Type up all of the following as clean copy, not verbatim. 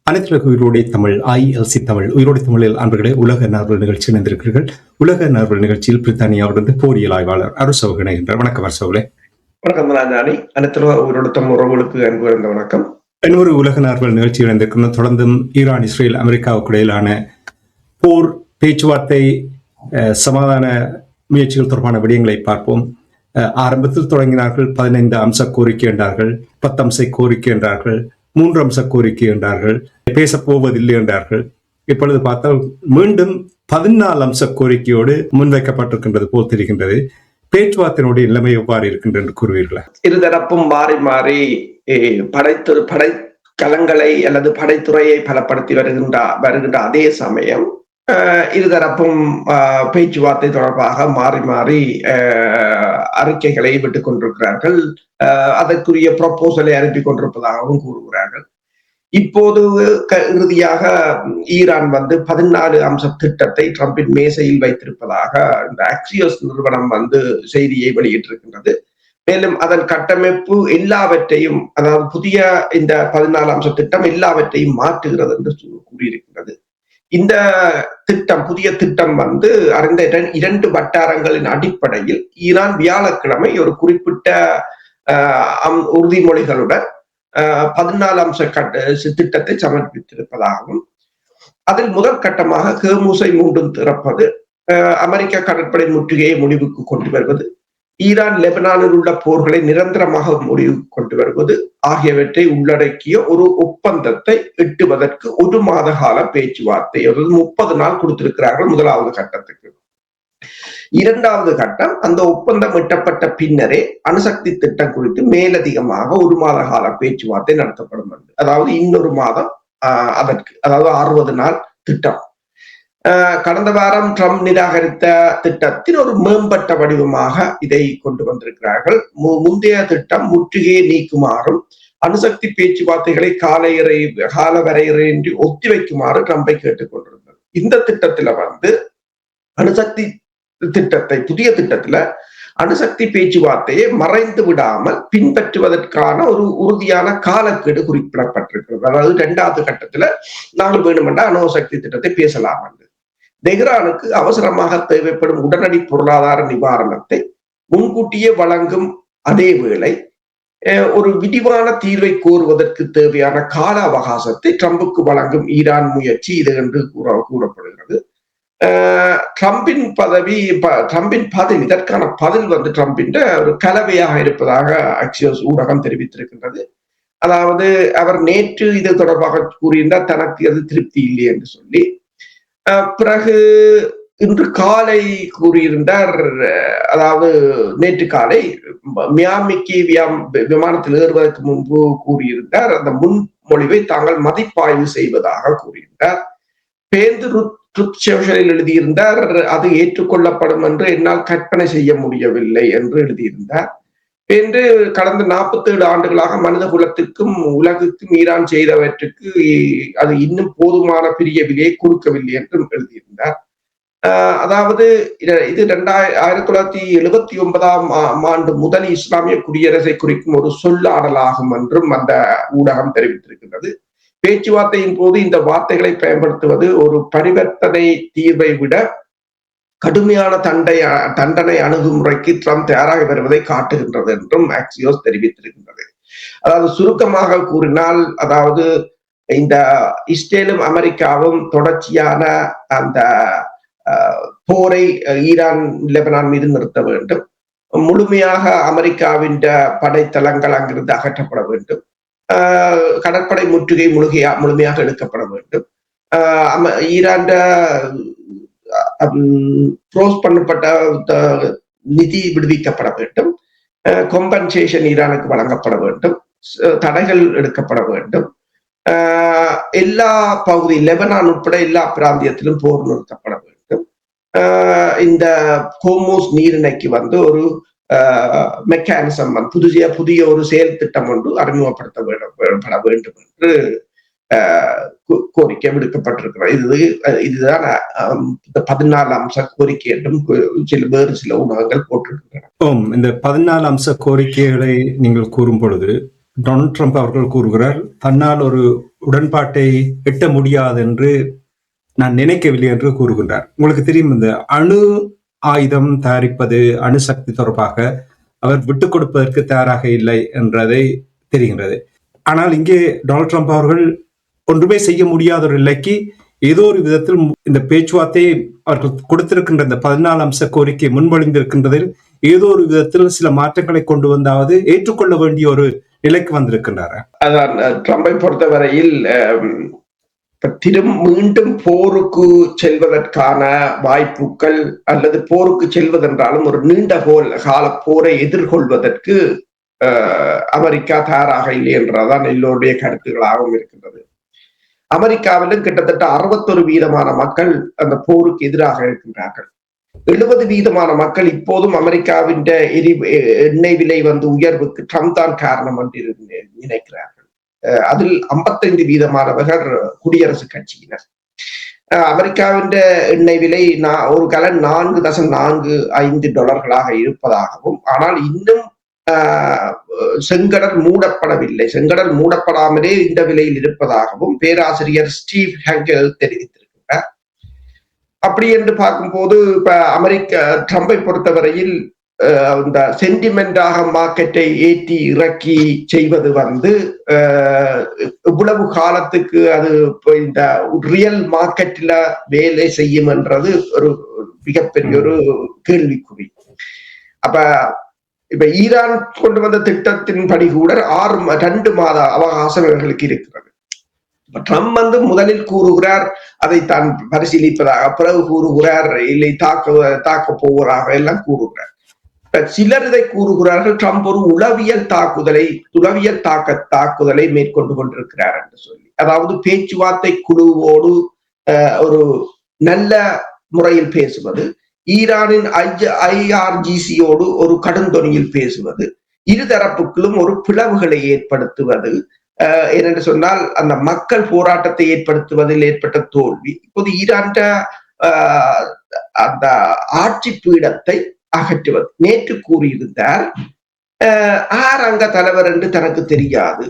அனைத்துலக உயிரோடை தமிழ் ILC தமிழ் உயிரோடை தமிழில் அன்பர்களே உலக நார்வல் நிகழ்ச்சி இணைந்திருக்கிறீர்கள். உலக நார்வல் நிகழ்ச்சியில் பிரித்தானியாவிலிருந்து போரியல் ஆய்வாளர் அரசோக இணைகின்றார். வணக்கம் அரசோகலே. வணக்கம் ராஜாணி. அனைத்துலக உயிரோடை தமிழ் உறவுகளுக்கு அன்பு இருந்த வணக்கம். இன்னொரு உலக நார்வல் நிகழ்ச்சி இணைந்திருக்கிறோம். தொடர்ந்தும் ஈரான் இஸ்ரேல் அமெரிக்காவுக்கு இடையிலான போர் பேச்சுவார்த்தை சமாதான முயற்சிகள் தொடர்பான விடயங்களை பார்ப்போம். ஆரம்பத்தில் தொடங்கினார்கள் 15 அம்ச கோரிக்கை என்றார்கள், 10 அம்ச கோரிக்கை என்றார்கள், 3 அம்ச கோரிக்கை என்றார்கள், பேசப்போவதில்லை என்றார்கள். இப்பொழுது பார்த்தால் மீண்டும் 14 அம்ச கோரிக்கையோடு முன்வைக்கப்பட்டிருக்கின்றது போல் தெரிகின்றது. பேச்சுவார்த்தையினுடைய நிலைமை எவ்வாறு இருக்கின்றது என்று கூறுவீர்களா? இருதரப்பும் மாறி மாறி படை களங்களை அல்லது படைத்துறையை பலப்படுத்தி வருகின்ற அதே சமயம் இருதரப்பும் பேச்சுவார்த்தை தொடர்பாக மாறி மாறி அறிக்கைகளை விட்டுக் கொண்டிருக்கிறார்கள். அதற்குரிய ப்ரொபோசலை அனுப்பி கொண்டிருப்பதாகவும் கூறுகிறார்கள். இப்போது இறுதியாக ஈரான் 14 அம்ச திட்டத்தை ட்ரம்பின் மேசையில் வைத்திருப்பதாக இந்த ஆக்சியோஸ் நிறுவனம் செய்தியை வெளியிட்டிருக்கின்றது. மேலும் அதன் கட்டமைப்பு எல்லாவற்றையும், அதாவது புதிய இந்த 14 அம்ச திட்டம் எல்லாவற்றையும் மாற்றுகிறது என்று கூறியிருக்கிறது. இந்த திட்டம், புதிய திட்டம் அறிந்த 2 வட்டாரங்களின் அடிப்படையில் ஈரான் வியாழக்கிழமை ஒரு குறிப்பிட்ட உறுதிமொழிகளுடன் 14 அம்ச திட்டத்தை சமர்ப்பித்திருப்பதாகவும், அதில் முதல் கட்டமாக ஹோர்முஸை மீண்டும் திறப்பது, அமெரிக்க கடற்படை முற்றுகையை முடிவுக்கு கொண்டு வருவது, ஈரான் லெபனானில் உள்ள போர்களை நிரந்தரமாக முடிவுக்கு கொண்டு வருவது ஆகியவற்றை உள்ளடக்கிய ஒரு ஒப்பந்தத்தை எட்டுவதற்கு 1 மாத கால பேச்சுவார்த்தை, அதாவது 30 நாள் கொடுத்திருக்கிறார்கள் முதலாவது கட்டத்துக்கு. இரண்டாவது கட்டம், அந்த ஒப்பந்தம் எட்டப்பட்ட பின்னரே அணுசக்தி திட்டம் குறித்து மேலதிகமாக 1 மாத கால பேச்சுவார்த்தை நடத்தப்படும். அதாவது இன்னொரு மாதம் அதற்கு, அதாவது 60 நாள் திட்டம். கடந்த வாரம் ட்ரம்ப் நிராகரித்த திட்டத்தின் ஒரு மேம்பட்ட வடிவமாக இதை கொண்டு வந்திருக்கிறார்கள். முந்தைய திட்டம் முற்றுகையை நீக்குமாறும் அணுசக்தி பேச்சுவார்த்தைகளை கால வரையறையின்றி ஒத்திவைக்குமாறு ட்ரம்பை கேட்டுக் கொண்டிருந்தது. இந்த திட்டத்துல அணுசக்தி திட்டத்தை, புதிய திட்டத்துல அணுசக்தி பேச்சுவார்த்தையை மறைந்து விடாமல் பின்பற்றுவதற்கான ஒரு உறுதியான காலக்கெடு குறிப்பிடப்பட்டிருக்கிறது. அதாவது 2வது கட்டத்துல நாங்கள் வேணுமென்றா அணுசக்தி திட்டத்தை பேசலாம் என்று. தெஹ்ரானுக்கு அவசரமாக தேவைப்படும் உடனடி பொருளாதார நிவாரணத்தை முன்கூட்டியே வழங்கும் அதே வேளை ஒரு விரிவான தீர்வை கோருவதற்கு தேவையான கால அவகாசத்தை ட்ரம்புக்கு வழங்கும் ஈரான் முயற்சி இது என்று கூறப்படுகிறது. ட்ரம்பின் பதில், இதற்கான பதில் ட்ரம்பின் ஒரு கலவையாக இருப்பதாக ஆக்சியோஸ் ஊடகம் தெரிவித்திருக்கின்றது. அதாவது அவர் நேற்று இது தொடர்பாக கூறியிருந்தார் தனக்கு அது திருப்தி இல்லை என்று சொல்லி. பிறகு இன்று காலை கூறியிருந்தார், அதாவது நேற்று காலை மியாமிக்கு விமானத்தில் ஏறுவதற்கு முன்பு கூறியிருந்தார், அந்த முன்மொழிவை தாங்கள் மதிப்பாய்வு செய்வதாக கூறியிருந்தார். ட்ரூத் எழுதியிருந்தார், அது ஏற்றுக்கொள்ளப்படும் என்று என்னால் கற்பனை செய்ய முடியவில்லை என்று எழுதியிருந்தார். என்று கடந்த 47 ஆண்டுகளாக மனித குலத்திற்கும் உலகுக்கும் ஈரான் செய்தவற்றுக்கு அது இன்னும் போதுமான பெரிய விலையை கொடுக்கவில்லை என்றும் எழுதியிருந்தார். அதாவது இது 1979ஆம் ஆண்டு முதல் இஸ்லாமிய குடியரசை குறிக்கும் ஒரு சொல்லாடலாகும் என்றும் அந்த ஊடகம் தெரிவித்திருக்கின்றது. பேச்சுவார்த்தையின் போது இந்த வார்த்தைகளை பயன்படுத்துவது ஒரு பரிவர்த்தனை தீர்வை விட கடுமையான தண்டனை அணுகுமுறைக்கு ட்ரம்ப் தயாராகி வருவதை காட்டுகின்றது என்றும் ஆக்சியோஸ் தெரிவித்திருக்கின்றது. அதாவது சுருக்கமாக கூறினால், அதாவது இந்த இஸ்ரேலும் அமெரிக்காவும் தொடர்ச்சியான அந்த போரை ஈரான் லெபனான் மீது நிறுத்த வேண்டும், முழுமையாக அமெரிக்காவின் படைத்தளங்கள் அங்கிருந்து அகற்றப்பட வேண்டும், கடற்படை முற்றுகை முழுமையாக எடுக்கப்பட வேண்டும், ஈரான் க்ளோஸ் பண்ணப்பட்ட நிதி விடுவிக்கப்பட வேண்டும், காம்பன்சேஷன் ஈரானுக்கு வழங்கப்பட வேண்டும், தடைகள் எடுக்கப்பட வேண்டும், எல்லா பகுதி லெபனான் உட்பட எல்லா பிராந்தியத்திலும் போர் நிறுத்தப்பட வேண்டும், இந்த ஹோர்முஸ் நீரிணைக்கு ஒரு மெக்கானிசம் புதிய ஒரு செயல் திட்டம் ஒன்று அறிமுகப்படுத்தப்பட வேண்டும் என்று கோரிக்கை விடுக்கப்பட்டிருக்கிறது. இதுதான் இந்த 14 அம்ச கோரிக்கை என்றும் வேறு சில ஊடகங்கள் போட்டிருக்கின்றன. இந்த 14 அம்ச கோரிக்கைகளை நீங்கள் கூறும் பொழுது டொனால்ட் ட்ரம்ப் அவர்கள் கூறுகிறார், தன்னால் ஒரு உடன்பாட்டை எட்ட முடியாது என்று நான் நினைக்கவில்லை என்று கூறுகின்றார். உங்களுக்கு தெரியும், இந்த அணு ஆயுதம் தயாரிப்பது, அணுசக்தி தொடர்பாக அவர் விட்டுக் கொடுப்பதற்கு தயாராக இல்லை என்றதை தெரிகின்றது. ஆனால் இங்கே டொனால்ட் ட்ரம்ப் அவர்கள் ஒன்றுமே செய்ய முடியாத ஒரு நிலைக்கு ஏதோ ஒரு விதத்தில் இந்த பேச்சுவார்த்தையை அவர்கள் கொடுத்திருக்கின்ற இந்த 14 அம்ச கோரிக்கை முன்மொழிந்திருக்கின்றதில் ஏதோ ஒரு விதத்தில் சில மாற்றங்களை கொண்டு வந்தாவது ஏற்றுக்கொள்ள வேண்டிய ஒரு நிலைக்கு வந்திருக்கின்றார். அதான் ட்ரம்பை பொறுத்தவரையில் மீண்டும் போருக்கு செல்வதற்கான வாய்ப்புகள் அல்லது போருக்கு செல்வதென்றாலும் ஒரு நீண்ட கால போரை எதிர்கொள்வதற்கு அமெரிக்கா தயாராக இல்லை என்றதான் எல்லோருடைய கருத்துக்களாகவும் இருக்கின்றது. அமெரிக்காவிலும் கிட்டத்தட்ட 61% மக்கள் அந்த போருக்கு எதிராக இருக்கின்றார்கள். 70% மக்கள் இப்போதும் அமெரிக்காவின் எண்ணெய் விலை உயர்வுக்கு ட்ரம்ப் தான் காரணம் என்று நினைக்கிறார்கள். அதில் 55% குடியரசுக் கட்சியினர். அமெரிக்காவின் எண்ணெய் விலை ஒரு கலன் $4.45 இருப்பதாகவும், ஆனால் இன்னும் செங்கடல் மூடப்படவில்லை, செங்கடல் மூடப்படாமலே இந்த விலையில் இருப்பதாகவும் பேராசிரியர் ஸ்டீவ் ஹெங்கல் தெரிவித்திருக்கிறார். அப்படி என்று பார்க்கும்போது இப்ப ட்ரம்பை பொறுத்தவரையில் இந்த சென்டிமெண்டாக மார்க்கெட்டை ஏற்றி இறக்கி செய்வது இவ்வளவு காலத்துக்கு அது இந்த ரியல் மார்க்கெட்ல வேலை செய்யும் என்றது ஒரு மிகப்பெரிய ஒரு கேள்விக்குறி. அப்ப இப்ப ஈரான் கொண்டு வந்த திட்டத்தின்படி கூட 2 மாத அவகாசம் இவர்களுக்கு இருக்கிறது. ட்ரம்ப் முதலில் கூறுகிறார் அதை தான் பரிசீலிப்பதாக, பிறகு கூறுகிறார் இல்லை தாக்க போவதாக எல்லாம் கூறுகிறார். சிலர் இதை கூறுகிறார்கள் ட்ரம்ப் ஒரு உளவியல் தாக்குதலை மேற்கொண்டு கொண்டிருக்கிறார் என்று சொல்லி. அதாவது பேச்சுவார்த்தை குழுவோடு ஒரு நல்ல முறையில் பேசுவது, ஈரானின் IRGCயோடு ஒரு கடுந்தொனியில் பேசுவது, இருதரப்புகளும் ஒரு பிளவுகளை ஏற்படுத்துவது, ஏனென்று சொன்னால் அந்த மக்கள் போராட்டத்தை ஏற்படுத்துவதில் ஏற்பட்ட தோல்வி இப்போது ஈரான் அந்த ஆட்சி பீடத்தை அகற்றுவது. நேற்று கூறியிருந்தார், ஆர் அங்க தலைவர் என்று தனக்கு தெரியாது,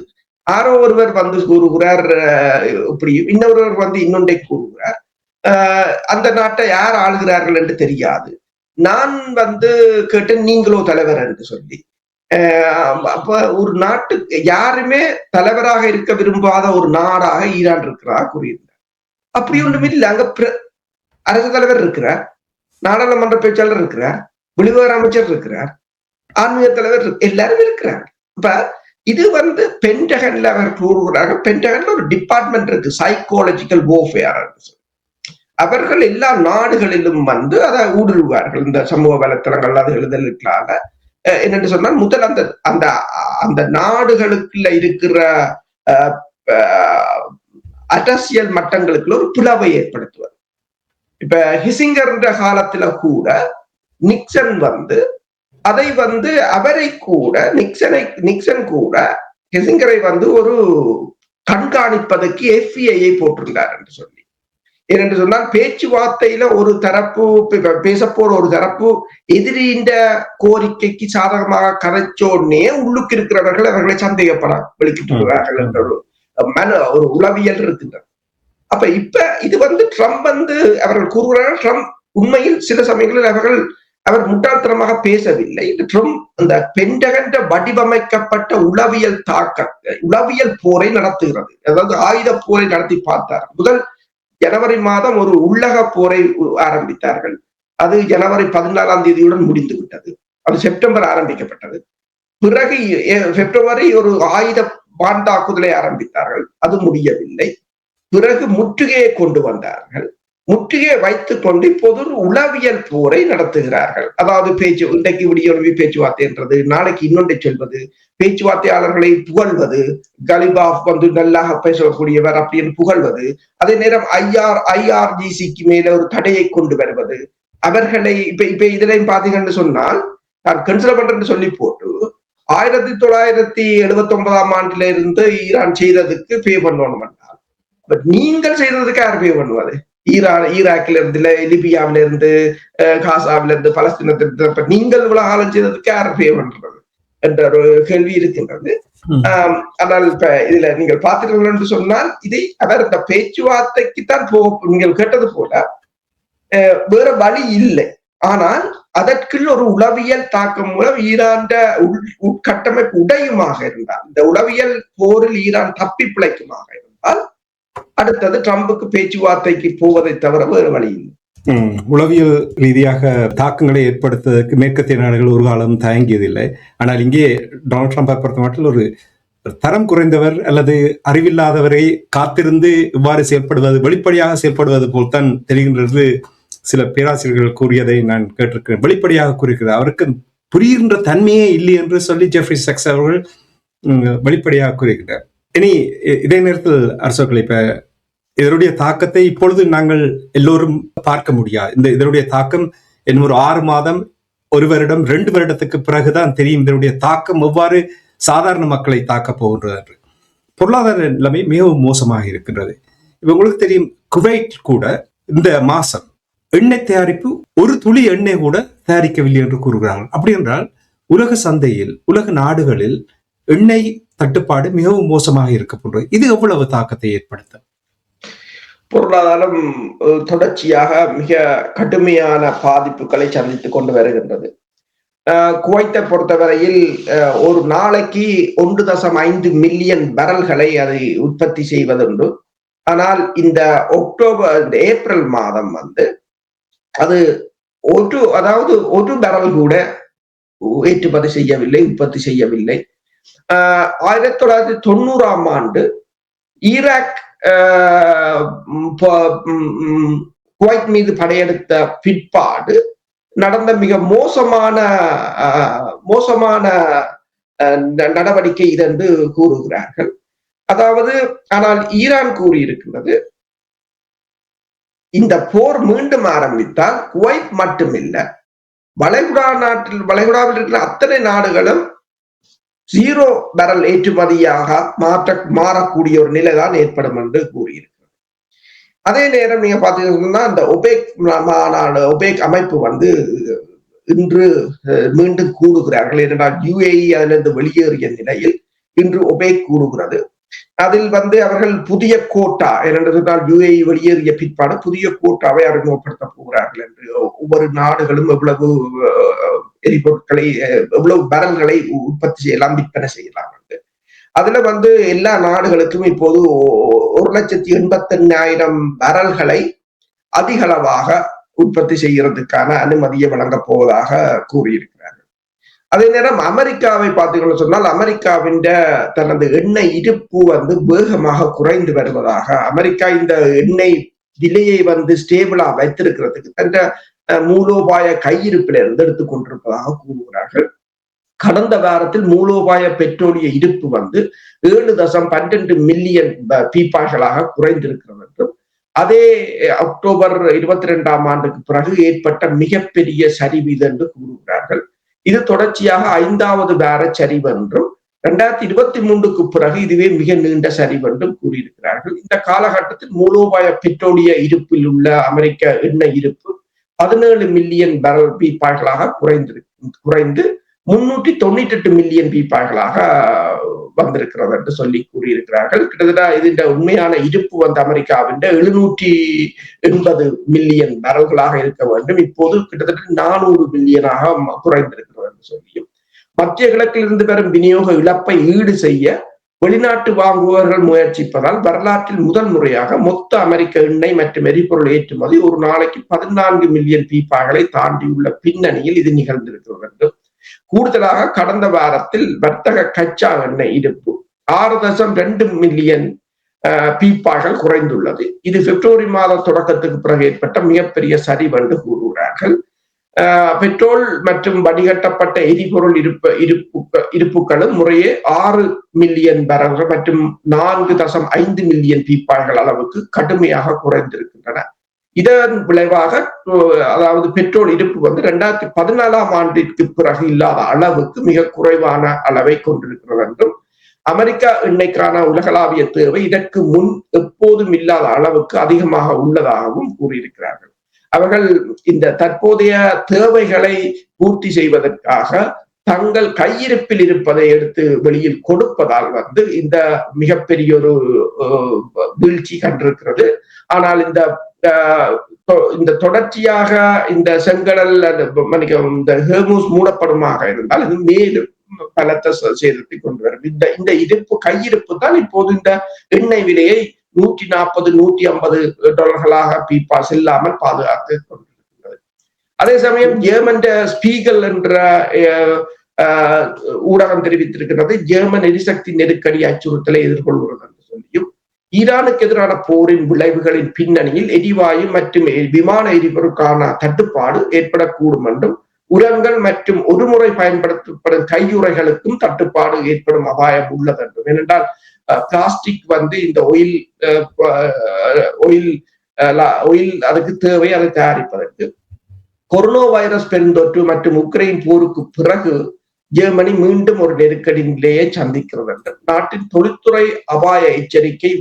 யாரோ ஒருவர் கூறுகிறார் இப்படி, இன்னொருவர் இன்னொன்றை கூறுகிறார், அந்த நாட்டை யார் ஆளுகிறார்கள் என்று தெரியாது, நான் கேட்டேன் நீங்களோ தலைவர் என்று சொல்லி. அப்ப ஒரு நாட்டுக்கு யாருமே தலைவராக இருக்க விரும்பாத ஒரு நாடாக ஈரான் இருக்கிறார் கூறியிருந்தார். அப்படி ஒன்றும் இல்லை. அங்க அரசு தலைவர் இருக்கிறார், நாடாளுமன்ற பேச்சாளர் இருக்கிறார், வெளிவிவகார அமைச்சர் இருக்கிறார், ஆன்மீக தலைவர் எல்லாரும் இருக்கிறார். இப்ப இது பென்டகன்ல அவர் கூறுகிறார்கள். பென்டகன்ல ஒரு டிபார்ட்மெண்ட் இருக்கு, சைக்காலஜிக்கல் வார்ஃபேர். அவர்கள் எல்லா நாடுகளிலும் அதை ஊடுருவார்கள். இந்த சமூக வலைத்தளங்கள் அது எழுதலுக்காக என்னென்று சொன்னால் முதல் அந்த அந்த நாடுகளுக்குள்ள இருக்கிற அரசியல் மட்டங்களுக்குள்ள ஒரு பிளவை ஏற்படுத்துவது. இப்ப ஹிசிங்கர் காலத்துல கூட நிக்சன் அதை அவரை கூட நிக்சன் கூட ஹிசிங்கரை ஒரு கண்காணிப்பதற்கு FBI போட்டிருந்தார் என்று சொல்லி. ஏனென்று சொன்னால் பேச்சுவார்த்தையில ஒரு தரப்பு பேசப்போற ஒரு தரப்பு எதிரின்ற கோரிக்கைக்கு சாதகமாக கதைச்சோடனே உள்ளுக்கு இருக்கிறவர்கள் அவர்களை சந்தேகப்பட வெளிக்கிட்டுகிறார்கள் என்ற ஒரு உளவியல் இருக்கின்றது. அப்ப இப்ப இது ட்ரம்ப் அவர்கள் கூறுகிறார்கள், ட்ரம்ப் உண்மையில் சில சமயங்களில் அவர் முட்டாள்தனமாக பேசவில்லை. ட்ரம்ப் அந்த பென்டகன் வடிவமைக்கப்பட்ட உளவியல் போரை நடத்துகிறது. அதாவது ஆயுத போரை நடத்தி பார்த்தார். முதல் ஜனவரி மாதம் ஒரு உள்ளக போரை ஆரம்பித்தார்கள். அது ஜனவரி 14 முடிந்து விட்டது. அது செப்டம்பர் ஆரம்பிக்கப்பட்டது. பிறகு பிப்ரவரி ஒரு ஆயுத வான் தாக்குதலை ஆரம்பித்தார்கள். அது முடியவில்லை. பிறகு முற்றுகையை கொண்டு வந்தார்கள். முற்றுகையை வைத்துக் கொண்டு இப்போது ஒரு உளவியல் போரை நடத்துகிறார்கள். அதாவது இன்றைக்கு விடிய பேச்சுவார்த்தை என்றது, நாளைக்கு இன்னொன்றை சொல்வது, பேச்சுவார்த்தையாளர்களை புகழ்வது, கலிபாஃப் நல்லாக பேசக்கூடியவர் அப்படின்னு புகழ்வது, அதே நேரம் IRGCக்கு மேல ஒரு தடையை கொண்டு வருவது, அவர்களை இப்ப இதுலையும் பாத்தீங்கன்னு சொன்னால் நான் கன்சிடர் பண்றேன்னு சொல்லி போட்டு 1979 இருந்து ஈரான் செய்ததுக்கு பே பண்ணணும். பட் நீங்கள் செய்ததுக்கு யார் பே பண்ணுவது? ஈராக்ல இருந்து, லிபியாவில இருந்து, காசாவில இருந்து, பலஸ்தீனத்திலிருந்து நீங்கள் இவ்வளவு காலம் செய்ததுக்கு யார் பே பண்றது என்ற ஒரு கேள்வி இருக்கின்றது. ஆனால் இப்ப இதுல நீங்கள் பார்த்தீர்கள் என்று சொன்னால் இதை அவர் இந்த பேச்சுவார்த்தைக்குத்தான் நீங்கள் கேட்டது போல வேற வழி இல்லை. ஆனால் அதற்குள் ஒரு உளவியல் தாக்கம் மூலம் ஈரான் உட்கட்டமைப்பு உடையுமாக இருந்தால், இந்த உளவியல் போரில் ஈரான் தப்பி பிழைக்குமாக இருந்தால் அடுத்தது ட்ரம்புக்கு பேச்சுவார்த்தைக்கு போவதை தவிர வேறு வழி இல்லை. உளவியல் ரீதியாக தாக்கங்களை ஏற்படுத்துவதற்கு மேற்கத்திய நாடுகள் ஒரு காலம் தயங்கியதில்லை. ஆனால் இங்கே டொனால்ட் ட்ரம்பை பொறுத்த மட்டும் ஒரு தரம் குறைந்தவர் அல்லது அறிவில்லாதவரை காத்திருந்து இவ்வாறு செயல்படுவது, வெளிப்படையாக செயல்படுவது போல்தான் தெரிகின்றது. சில பேராசிரியர்கள் கூறியதை நான் கேட்டிருக்கிறேன். வெளிப்படையாக கூறுகிறார், அவருக்கு புரிகின்ற தன்மையே இல்லை என்று சொல்லி ஜெஃப்ரி சக்ஸ் அவர்கள் வெளிப்படையாக கூறுகிறார். இனி இதே நேரத்தில் அரசர்கள் இப்ப இதனுடைய தாக்கத்தை இப்பொழுது நாங்கள் எல்லோரும் பார்க்க முடியாது. இதனுடைய தாக்கம் இன்னும் ஒரு 6 மாதம், 1 வருடம், 2 வருடத்துக்கு பிறகுதான் தெரியும் இதனுடைய தாக்கம் எவ்வாறு சாதாரண மக்களை தாக்க போகின்றது என்று. பொருளாதார நிலைமை மிகவும் மோசமாக இருக்கின்றது. இப்ப உங்களுக்கு தெரியும், குவைட் கூட இந்த மாசம் எண்ணெய் தயாரிப்பு ஒரு துளி எண்ணெய் கூட தயாரிக்கவில்லை என்று கூறுகிறார்கள். அப்படி என்றால் உலக சந்தையில், உலக நாடுகளில் எண்ணெய் தட்டுப்பாடு மிகவும் மோசமாக இருக்க போன்றது. இது எவ்வளவு தாக்கத்தை ஏற்படுத்தும்? பொருளாதாரம் தொடர்ச்சியாக மிக கடுமையான பாதிப்புகளை சந்தித்துக் கொண்டு வருகின்றது. குவைத்தை பொறுத்தவரையில் ஒரு நாளைக்கு 1.5 மில்லியன் பேரல்களை அதை உற்பத்தி செய்வதுண்டு. ஆனால் இந்த ஏப்ரல் மாதம் அது ஒரு பேரல் கூட ஏற்றுமதி செய்யவில்லை, உற்பத்தி செய்யவில்லை. 1990ஆம் ஆண்டு ஈராக் குவைத் மீது படையெடுத்த பிற்பாடு நடந்த மிக மோசமான நடவடிக்கை இதென்று கூறுகிறார்கள். ஆனால் ஈரான் கூறியிருக்கிறது, இந்த போர் மீண்டும் ஆரம்பித்தால் குவைத் மட்டுமில்லை, வளைகுடாவில் இருக்கிற அத்தனை நாடுகளும் 0 பேரல் ஏற்றுமதியாக மாறக்கூடிய ஒரு நிலைதான் ஏற்படும் என்று கூறியிருக்கிறது. அதே நேரம் நீங்க பாத்தீங்கன்னா இந்த ஒபேக் மாநாடு, ஒபேக் அமைப்பு இன்று மீண்டும் கூறுகிறார்கள். ஏனென்றால் UAE அதிலிருந்து வெளியேறிய நிலையில் இன்று ஒபேக் கூறுகிறது. அதில் அவர்கள் புதிய கோட்டா, ஏனென்றால் UAE வெளியேறிய பிற்பாடு புதிய கோட்டாவை அறிமுகப்படுத்த போகிறார்கள் என்று, ஒவ்வொரு நாடுகளும் எவ்வளவு எரிபொருட்களை, எவ்வளவு பேரல்களை உற்பத்தி செய்யலாம், விற்பனை செய்யலாம் என்று. அதுல எல்லா நாடுகளுக்கும் இப்போது 1,88,000 பேரல்களை அதிகளவாக உற்பத்தி செய்யறதுக்கான அனுமதியை வழங்கப் போவதாக கூறியிருக்கிறார்கள். அதே நேரம் அமெரிக்காவை பார்த்தீங்கன்னு சொன்னால், அமெரிக்காவின் தனது எண்ணெய் இருப்பு வேகமாக குறைந்து வருவதாக, அமெரிக்கா இந்த எண்ணெய் விலையை ஸ்டேபிளா வைத்திருக்கிறதுக்கு தன் மூலோபாய கையிருப்பில் இருந்து எடுத்துக் கொண்டிருப்பதாக கூறுகிறார்கள். கடந்த வாரத்தில் மூலோபாய பெட்ரோலிய இருப்பு 7.12 மில்லியன் பீப்பாய்களாக குறைந்திருக்கிறது என்றும், அதே அக்டோபர் 22ஆம் ஆண்டுக்கு பிறகு ஏற்பட்ட மிகப்பெரிய சரிவு இது என்று கூறுகிறார்கள். இது தொடர்ச்சியாக 5வது வார சரிவு என்றும், 2023க்கு பிறகு இதுவே மிக நீண்ட சரிவு என்றும் கூறியிருக்கிறார்கள். இந்த காலகட்டத்தில் மூலோபாய பெட்ரோலிய இருப்பில் உள்ள அமெரிக்க எண்ணெய் இருப்பு 17 மில்லியன் பேரல் பீப்பாய்களாக குறைந்து 398 மில்லியன் பீப்பாய்களாக வந்திருக்கிறது என்று சொல்லி கூறியிருக்கிறார்கள். கிட்டத்தட்ட இதன் உண்மையான இருப்பு அமெரிக்காவின் 780 மில்லியன் பேரல்களாக இருக்க வேண்டும். இப்போது கிட்டத்தட்ட 400 மில்லியனாக குறைந்திருக்கிறது என்று சொல்லியும், மத்திய கிழக்கிலிருந்து வரும் விநியோக இழப்பை ஈடு செய்ய வெளிநாட்டு வாங்குபவர்கள் முயற்சிப்பதால் வரலாற்றில் முதல் முறையாக மொத்த அமெரிக்க எண்ணெய் மற்றும் எரிபொருள் ஏற்றுமதி ஒரு நாளைக்கு 14 மில்லியன் பீப்பாய்களை தாண்டியுள்ள பின்னணியில் இது நிகழ்ந்திருக்கிறது என்று. கூடுதலாக கடந்த வாரத்தில் வர்த்தக கச்சா எண்ணெய் இருப்பு 6.2 மில்லியன் பீப்பாய்கள் குறைந்துள்ளது. இது பிப்ரவரி மாத தொடக்கத்துக்கு பிறகு ஏற்பட்ட மிகப்பெரிய சரிவு என்று கூறுகிறார்கள். பெட்ரோல் மற்றும் வடிகட்டப்பட்ட எரிபொருள் இருப்புகளும் முறையே 6 மில்லியன் பேரல்கள் மற்றும் 4.5 மில்லியன் பீப்பாய்கள் அளவுக்கு கடுமையாக குறைந்திருக்கின்றன. இதன் விளைவாக பெட்ரோல் இருப்பு 2014ஆம் ஆண்டிற்கு பிறகு இல்லாத அளவுக்கு மிக குறைவான அளவை கொண்டிருக்கிறது என்றும், அமெரிக்கா எண்ணெய்க்கான உலகளாவிய தேவை இதற்கு முன் எப்போதும் இல்லாத அளவுக்கு அதிகமாக உள்ளதாகவும் கூறியிருக்கிறார்கள். அவர்கள் இந்த தற்போதைய தேவைகளை பூர்த்தி செய்வதற்காக தங்கள் கையிருப்பில் இருப்பதை எடுத்து வெளியில் கொடுப்பதால் இந்த மிகப்பெரிய ஒரு வீழ்ச்சி கண்டிருக்கிறது. ஆனால் இந்த தொடர்ச்சியாக இந்த செங்கடல் இந்த ஹெர்முஸ் மூடப்படுமாக இருந்தால் இது மேலும் பலத்த சேதத்தை கொண்டு வரும். இந்த கையிருப்பு தான் இப்போது இந்த எண்ணெய் விலையை $140-150 பீப்பா செல்லாமல் பாதுகாத்து கொண்டிருக்கிறது. அதே சமயம் ஜெர்மன் ஸ்பீகல் என்ற ஊடகம் தெரிவித்திருக்கிறது, ஜெர்மன் எரிசக்தி நெருக்கடி அச்சுறுத்தலை எதிர்கொள்கிறது என்று சொல்லியும், ஈரானுக்கு எதிரான போரின் விளைவுகளின் பின்னணியில் எரிவாயு மற்றும் விமான எரிபொருளுக்கான தட்டுப்பாடு ஏற்படக்கூடும் என்றும், உரங்கள் மற்றும் ஒருமுறை பயன்படுத்தப்படும் கையுறைகளுக்கும் தட்டுப்பாடு ஏற்படும் அபாயம் உள்ளது என்றும். ஏனென்றால் பிளாஸ்டிக் இந்த ஒயில் அதுக்கு தேவை, அதை தயாரிப்பதற்கு. கொரோனா வைரஸ் பெருந்தொற்று மற்றும் உக்ரைன் போருக்கு பிறகு ஜெர்மனி மீண்டும் ஒரு நெருக்கடி நிலையை சந்திக்கிறது என்றும், நாட்டின் தொழில்துறை அபாய எச்சரிக்கை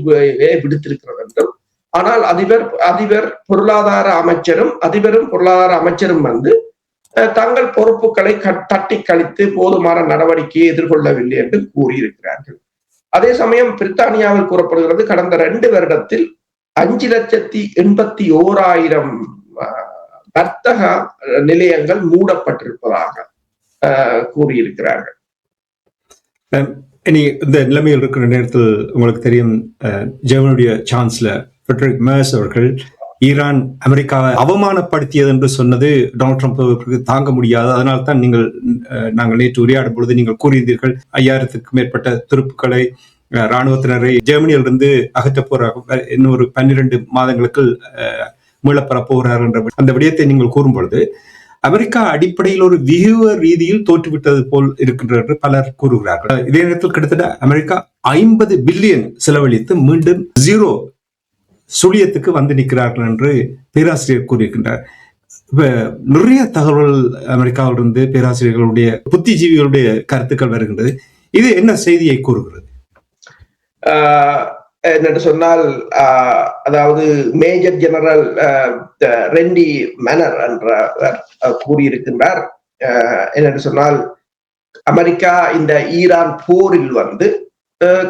விடுத்திருக்கிறது என்றும். ஆனால் அதிபரும் பொருளாதார அமைச்சரும் தங்கள் பொறுப்புகளை தட்டி கழித்து போதுமான நடவடிக்கையை எதிர்கொள்ளவில்லை என்று கூறியிருக்கிறார்கள். அதே சமயம் பிரித்தானியாவில் கூறப்படுகிறது, கடந்த 2 வருடத்தில் 5,81,000 வர்த்தக நிலையங்கள் மூடப்பட்டிருப்பதாக கூறியிருக்கிறார்கள். இனி இந்த நிலைமையில் இருக்கிற நேரத்தில் உங்களுக்கு தெரியும், ஜெர்மனியுடைய சான்சலர் ஃபிரெட்ரிக் மெர்ஸ் அவர்கள் ஈரான் அமெரிக்காவை அவமானப்படுத்தியது என்று சொன்னது டொனால்ட் ட்ரம்ப் தாங்க முடியாது. அதனால் தான் நாங்கள் நேற்று உரையாடும் பொழுது நீங்கள் கூறியிருந்தீர்கள் 5000க்கும் மேற்பட்ட துருப்புக்களை இராணுவத்தினரை ஜெர்மனியிலிருந்து அகற்றப் போறார்கள், இன்னொரு 12 மாதங்களுக்கு மீளப்பெற போகிறார்கள் என்ற அந்த விடயத்தை நீங்கள் கூறும் பொழுது அமெரிக்கா அடிப்படையில் ஒரு வியூக ரீதியில் தோற்றுவிட்டது போல் இருக்கின்றது என்று பலர் கூறுகிறார்கள். இதே நேரத்தில் கிட்டத்தட்ட அமெரிக்கா 50 பில்லியன் செலவழித்து மீண்டும் 0 சுழியத்துக்கு வந்து நிற்கிறார்கள் என்று பேராசிரியர் கூறியிருக்கின்றார். இப்ப நிறைய தகவல்கள் அமெரிக்காவிலிருந்து பேராசிரியர்களுடைய புத்திஜீவிகளுடைய கருத்துக்கள் வருகின்றது. இது என்ன செய்தியை கூறுகிறது? என்று சொன்னால், அதாவது மேஜர் ஜெனரல் ரெண்டி மேனர் என்றவர் கூறியிருக்கின்றார். என்னென்று சொன்னால், அமெரிக்கா இந்த ஈரான் போரில்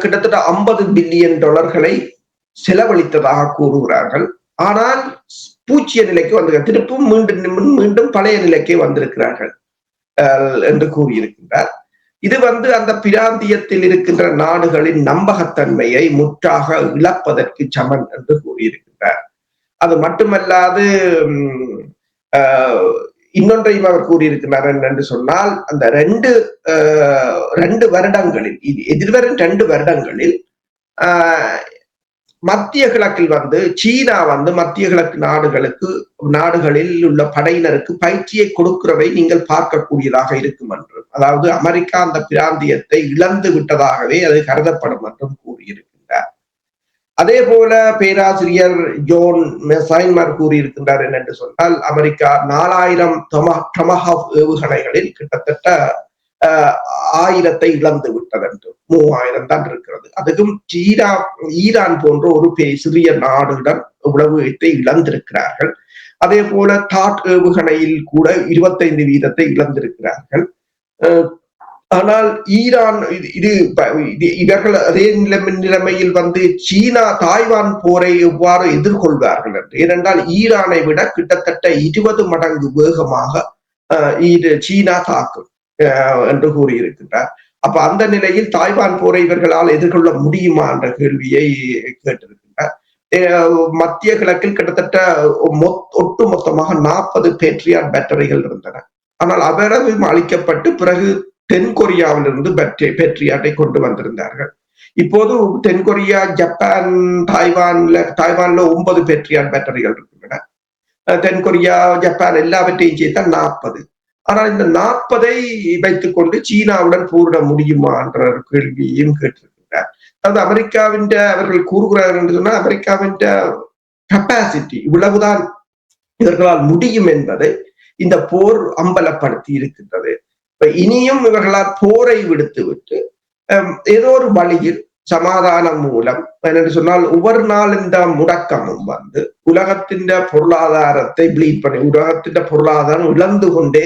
கிட்டத்தட்ட $50 பில்லியன் செலவழித்ததாக கூறுகிறார்கள். ஆனால் பூச்சிய நிலைக்கு திருப்பும் மீண்டும் பழைய நிலைக்கே வந்திருக்கிறார்கள் என்று கூறியிருக்கின்றார். இது அந்த பிராந்தியத்தில் இருக்கின்ற நாடுகளின் நம்பகத்தன்மையை முற்றாக இழப்பதற்கு சமன் என்று கூறியிருக்கின்றார். அது மட்டுமல்லாது இன்னொன்றையும் அவர் கூறியிருக்கிறார் என்று சொன்னால், அந்த 2 வருடங்களில் எதிர்வரும் 2 வருடங்களில் மத்திய கிழக்கில் சீனா மத்திய கிழக்கு நாடுகளில் உள்ள படையினருக்கு பயிற்சியை கொடுக்கிறதை நீங்கள் பார்க்கக்கூடியதாக இருக்கும் என்றும், அதாவது அமெரிக்கா அந்த பிராந்தியத்தை இழந்து விட்டதாகவே அது கருதப்படும் என்றும் கூறியிருக்கின்றார். அதே போல பேராசிரியர் ஜோன் மெசைன்மர் கூறியிருக்கின்றார் என்று சொன்னால், அமெரிக்கா 4000 டொமஹாக் ஏவுகணைகளில் கிட்டத்தட்ட 1000 இழந்து விட்டது என்று, 3000 தான் இருக்கிறது. அதுக்கும் ஈரான் போன்ற ஒரு சிறிய நாடுடன் உளவுத்தை இழந்திருக்கிறார்கள். அதே போல தாட் ஏவுகணையில் கூட 25% இழந்திருக்கிறார்கள். ஆனால் ஈரான் இவர்கள் அதே நிலைமையில் சீனா தாய்வான் போரை எவ்வாறு எதிர்கொள்வார்கள் என்று, ஏனென்றால் ஈரானை விட கிட்டத்தட்ட 20 மடங்கு வேகமாக சீனா தாக்கும் என்று கூறியிருக்கின்றார். அப்ப அந்த நிலையில் தாய்வான் போரை இவர்களால் எதிர்கொள்ள முடியுமா என்ற கேள்வியை கேட்டிருக்கின்றார். மத்திய கிழக்கில் கிட்டத்தட்ட ஒட்டுமொத்தமாக 40 பேட்ரியாட் பேட்டரிகள் இருந்தன. ஆனால் அவ்வளவும் அழிக்கப்பட்டு பிறகு தென்கொரியாவிலிருந்து பேட்ரியாட்டை கொண்டு வந்திருந்தார்கள். இப்போது தென்கொரியா, ஜப்பான், தாய்வான்ல 9 பேட்ரியாட் பேட்டரிகள் இருக்கின்றன. தென்கொரியா, ஜப்பான் எல்லாவற்றையும் சேர்த்தா 40. ஆனால் இந்த 40ஐ வைத்துக் கொண்டு சீனாவுடன் போரிட முடியுமா என்ற கேள்வியையும் கேட்டிருக்கிறார். அதாவது அவர்கள் கூறுகிறார்கள் என்று சொன்னால், அமெரிக்காவின் கெப்பாசிட்டி இவ்வளவுதான் இவர்களால் முடியும் என்பதை இந்த போர் அம்பலப்படுத்தி இருக்கின்றது. இனியும் இவர்களால் போரை விடுத்துவிட்டு ஏதோ ஒரு வழியில் சமாதானம் மூலம் என்று சொன்னால் ஒவ்வொரு நாள் இந்த முடக்கமும் வந்து உலகத்தின் பொருளாதாரத்தை பிளீட் பண்ணி உலகத்தின் பொருளாதாரம் இழந்து கொண்டே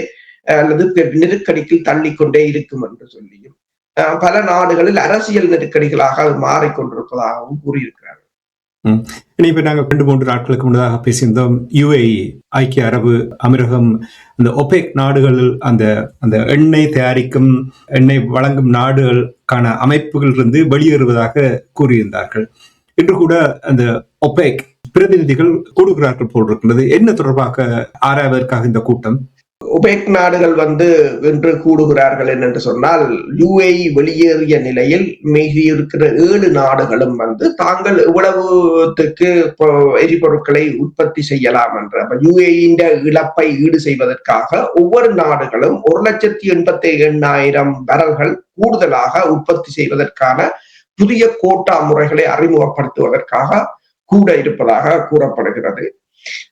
அல்லது நெருக்கடிக்கு தள்ளிக்கொண்டே இருக்கும் என்று சொல்லியும் பல நாடுகளில் அரசியல் நெருக்கடிகளாக அது மாறிக்கொண்டிருப்பதாகவும் கூறியிருக்கிறார்கள். இப்ப நாங்க 2-3 நாட்களுக்கு முன்னதாக பேசியிருந்தோம். UAE, ஐக்கிய அரபு அமீரகம், இந்த ஒபேக் நாடுகளில் அந்த அந்த எண்ணெய் தயாரிக்கும் எண்ணெய் வழங்கும் நாடுகளுக்கான அமைப்புகள் இருந்து வெளியேறுவதாக கூறியிருந்தார்கள். இன்று கூட அந்த ஒபேக் பிரதிநிதிகள் கூடுகிறார்கள் போல் இருக்கின்றது. என்ன தொடர்பாக ஆராய்வதற்காக இந்த கூட்டம்? ஒபேக் நாடுகள் வந்து என்று கூடுகிறார்கள் என்று சொன்னால் UAE வெளியேறிய நிலையில் மீதி இருக்கிற 7 நாடுகளும் வந்து தாங்கள் எவ்வளவுக்கு எரிபொருட்களை உற்பத்தி செய்யலாம் என்ற UAE இழப்பை ஈடு செய்வதற்காக ஒவ்வொரு நாடுகளும் 1,88,000 பரல்கள் கூடுதலாக உற்பத்தி செய்வதற்கான புதிய கோட்டா முறைகளை அறிமுகப்படுத்துவதற்காக கூட இருப்பதாக கூறப்படுகிறது.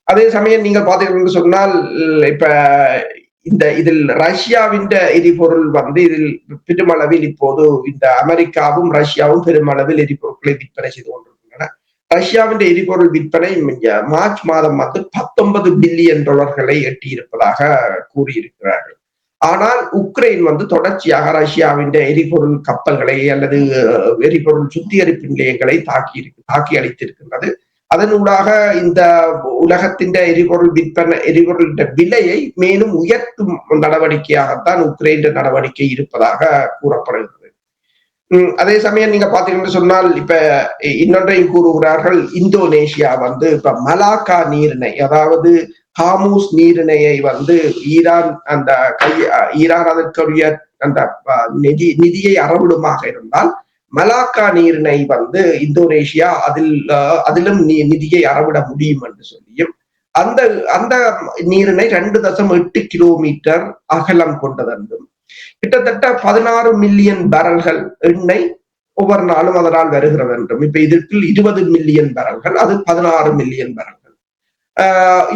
அதே சமயம் நீங்க பாத்தீங்கன்னு சொன்னால் இப்ப இதில் ரஷ்யாவின் எரிபொருள் வந்து இதில் பெருமளவில் இப்போது இந்த அமெரிக்காவும் ரஷ்யாவும் பெருமளவில் எரிபொருட்களை விற்பனை செய்து கொண்டிருக்கின்றன. ரஷ்யாவின் எரிபொருள் விற்பனை மார்ச் மாதம் வந்து $19 பில்லியன் எட்டியிருப்பதாக கூறியிருக்கிறார்கள். ஆனால் உக்ரைன் வந்து தொடர்ச்சியாக ரஷ்யாவின் எரிபொருள் கப்பல்களை அல்லது எரிபொருள் சுத்திகரிப்பு நிலையங்களை தாக்கி அளித்திருக்கின்றது. அதனூடாக இந்த உலகத்தின் எரிபொருள் விலையை மேலும் உயர்த்தும் நடவடிக்கையாகத்தான் உக்ரைன் நடவடிக்கை இருப்பதாக கூறப்படுகிறது. அதே சமயம் நீங்க பாத்தீங்கன்னு சொன்னால் இப்ப இன்னொன்றையும் கூறுகிறார்கள். இந்தோனேஷியா வந்து இப்ப மலாக்கா நீரிணை, அதாவது ஹார்மூஸ் நீரிணையை வந்து ஈரான் அதற்குரிய அந்த நிதியை அறவிடுமாக இருந்தால் மலாக்கா நீரிணை வந்து இந்தோனேஷியா அதிலும் நிதியை அறவிட முடியும் என்று சொல்லியும் அந்த நீரிணை 2.8 கிலோமீட்டர் அகலம் கொண்டதென்றும் கிட்டத்தட்ட 16 மில்லியன் பரல்கள் எண்ணெய் ஒவ்வொரு நாளும் அதனால் வருகிறது என்றும், இப்ப இதற்கு 20 மில்லியன் பரல்கள், அது 16 மில்லியன் பரல்கள்,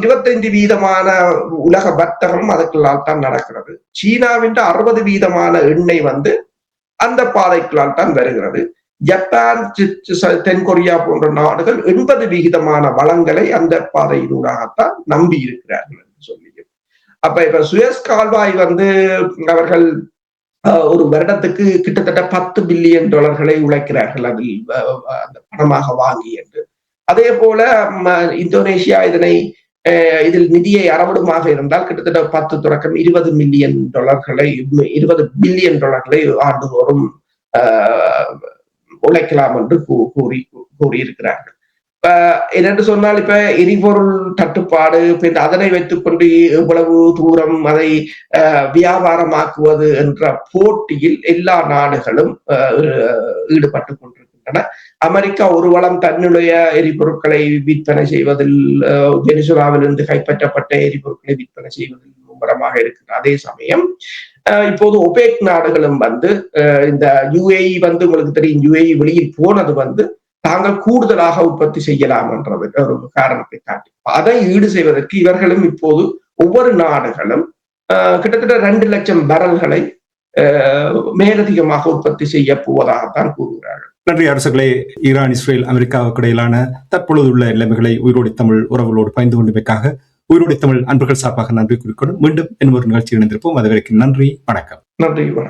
25% உலக வர்த்தகம் அதுக்குள்ளால் தான் நடக்கிறது. சீனாவின் 60% எண்ணெய் வந்து அந்த பாதைகளால் தான் வருகிறது. ஜப்பான், தென்கொரியா போன்ற நாடுகள் 80% வளங்களை அந்த பாதையினூடாகத்தான் நம்பி இருக்கிறார்கள் என்று சொல்லி. அப்ப இப்ப சுயஸ் கால்வாய் வந்து அவர்கள் ஒரு வருடத்துக்கு கிட்டத்தட்ட $10 பில்லியன் உழைக்கிறார்கள் அதில் அந்த பணமாக வாங்கி என்று. அதே போல இந்தோனேஷியா இதில் நிதியை அறவிடுமாக இருந்தால் கிட்டத்தட்ட 10 தொடக்கம் $20 மில்லியன் $20 பில்லியன் ஆண்டுதோறும் உழைக்கலாம் என்று கூறியிருக்கிறார்கள். என்னென்று சொன்னால் இப்ப எரிபொருள் தட்டுப்பாடு, அதனை வைத்துக் கொண்டு எவ்வளவு தூரம் அதை வியாபாரமாக்குவது என்ற போட்டியில் எல்லா நாடுகளும் ஈடுபட்டு கொண்டிருக்கின்றன. அமெரிக்கா ஒரு வளம் தன்னுடைய எரிபொருட்களை விற்பனை செய்வதில், வெனிசுலாவிலிருந்து கைப்பற்றப்பட்ட எரிபொருட்களை விற்பனை செய்வதில் மும்முரமாக இருக்கிறது. அதே சமயம் இப்போது ஒபேக் நாடுகளும் வந்து இந்த UAE வந்து உங்களுக்கு தெரியும், UAE வெளியில் போனது வந்து தாங்கள் கூடுதலாக உற்பத்தி செய்யலாம் என்றது ஒரு காரணத்தை காட்டி அதை ஈடு செய்வதற்கு இவர்களும் இப்போது ஒவ்வொரு நாடுகளும் கிட்டத்தட்ட 2 லட்சம் பரல்களை மேலதிகமாக உற்பத்தி செய்ய போவதாகத்தான் கூறுகிறார்கள். நன்றி அரசுகளே. ஈரான், இஸ்ரேல், அமெரிக்காவுக்கு இடையிலான தற்பொழுதுள்ள நிலைமைகளை உயிரோடி தமிழ் உறவுகளோடு பயந்து கொண்டமைக்காக உயிரோடி தமிழ் அன்பர்கள் சார்பாக நன்றி குறிக்கொண்டு மீண்டும் இன்னொரு நிகழ்ச்சி இணைந்திருப்போம். அதுவரைக்கும் நன்றி, வணக்கம். நன்றி, வணக்கம்.